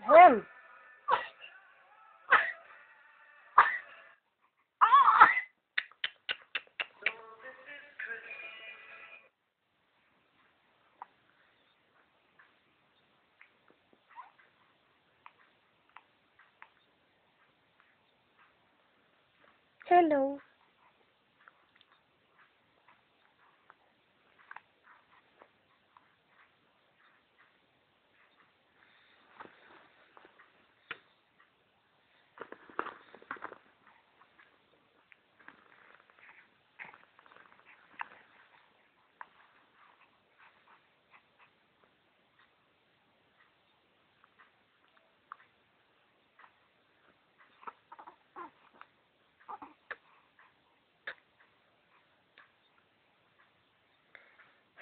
Hem. Hello.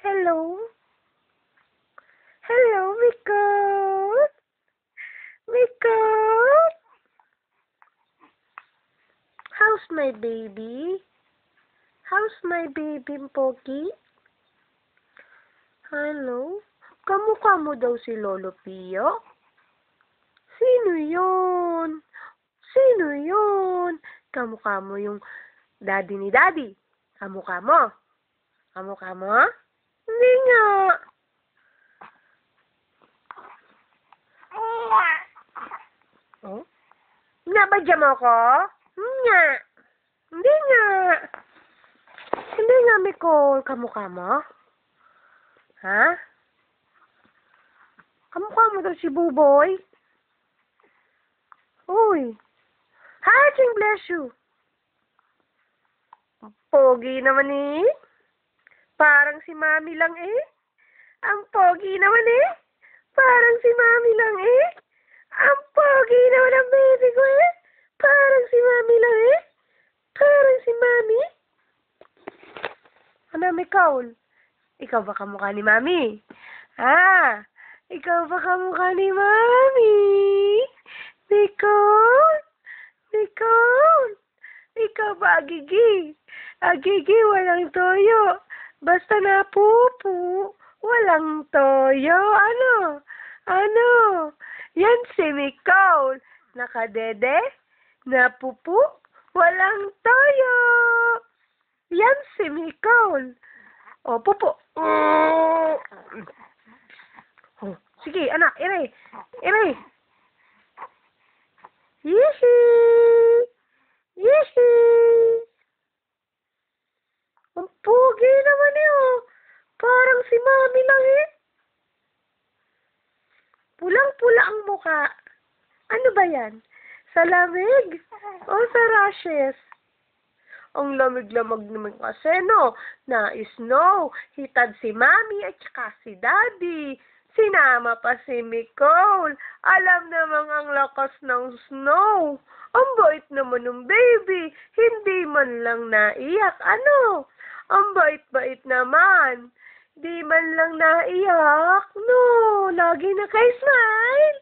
Hello. Hello, Miko. Miko. How's my baby? How's my baby, Pogi? Hello? Kamukha mo daw si Lolo Pio? Sino yun? Sino yun? Kamukha mo yung daddy ni daddy. Kamukha mo? Kamukha mo? Hindi nga. Oh? Nabadya mo ko? Nga. Hindi nga. Hindi nga, Nicole. Kamukha mo? Ha? Kamukha mo daw si Buboy? Uy. Hatching, bless you. Pogi naman eh. Parang si Mami lang eh. Ang pogi naman eh. Parang si Mami lang eh. Ang pogi naman ang baby ko eh. Parang si Mami lang eh. Parang si Mami. Ano, Nicole? Ikaw ba kamukha ni Mami? Ah, ikaw ba kamukha ni Mami? Nicole? Nicole? Ikaw ba, Agigi? Agigi, walang toyo. Basta napupu, walang toyo. Ano? Ano? Yan si Nicole. Nakadede, napupu, walang toyo. Yan si Nicole. O, pupo. Oh, sige, anak, iray. Iray. Yihi! Yihi! Ang pogi naman eh, oh. Parang si Mami lang eh. Pulang-pula ang muka. Ano ba yan? Sa lamig? O sa rashes? Ang lamig-lamig naman kasi, no? Na snow. Hitad si Mami at saka si Daddy. Sinama pa si Nicole. Alam namang ang lakas ng snow. Ang bait naman ng baby. Hindi man lang naiyak. Ano? Ang bait-bait naman. Di man lang naiyak. No, lagi na kay smile.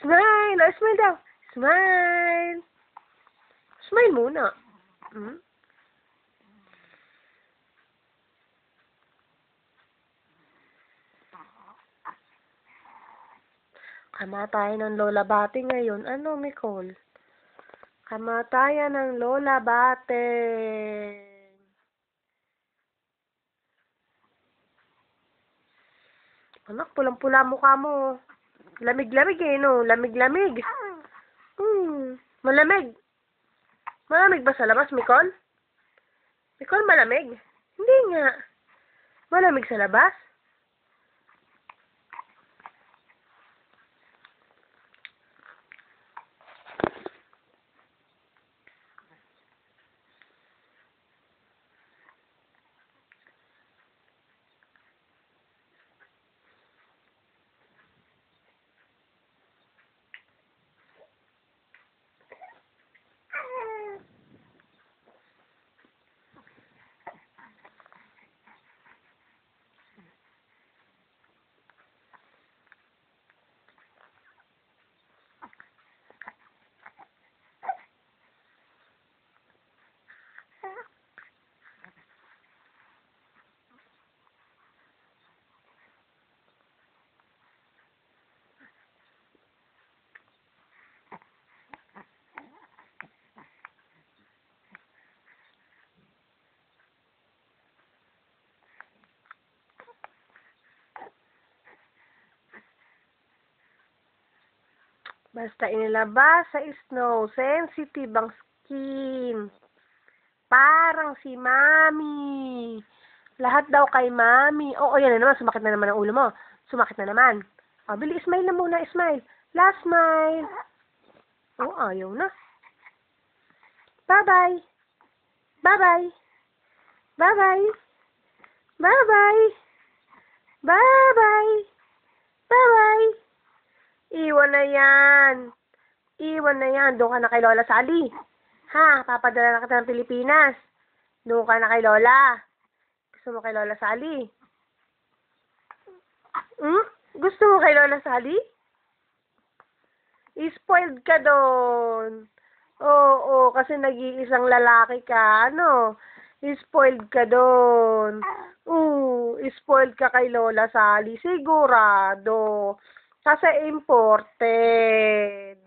Smile. Oh, smile daw. Smile. Smile muna. Hmm? Kamatayan ng Lola Bate ngayon. Ano, Nicole? Kamatayan ng Lola Bate. Anak, pulang-pula mukha mo. Lamig-lamig eh, no? Lamig-lamig. Malamig. Malamig ba sa labas, Nicole? Nicole, malamig? Hindi nga. Malamig sa labas? Basta inilabas sa snow, sensitive ang skin. Parang si Mami. Lahat daw kay Mami. Oo, yan na naman. Sumakit na naman ang ulo mo. Sumakit na naman. O, bili, smile na muna. Smile. Last smile. Oh, ayaw na. Bye-bye. Bye-bye. Bye-bye. Bye-bye. Bye-bye. Bye-bye. Iwan na yan. Iwan na yan. Doon ka na kay Lola Sally. Ha? Papadala na kita ng Pilipinas. Doon ka na kay Lola. Gusto mo kay Lola Sally? Hmm? Gusto mo kay Lola Sally? Spoiled ka doon. Oo, kasi nag-iisang lalaki ka. Ano? Spoiled ka doon. Spoiled ka kay Lola Sally. Sigurado. Kasi imported.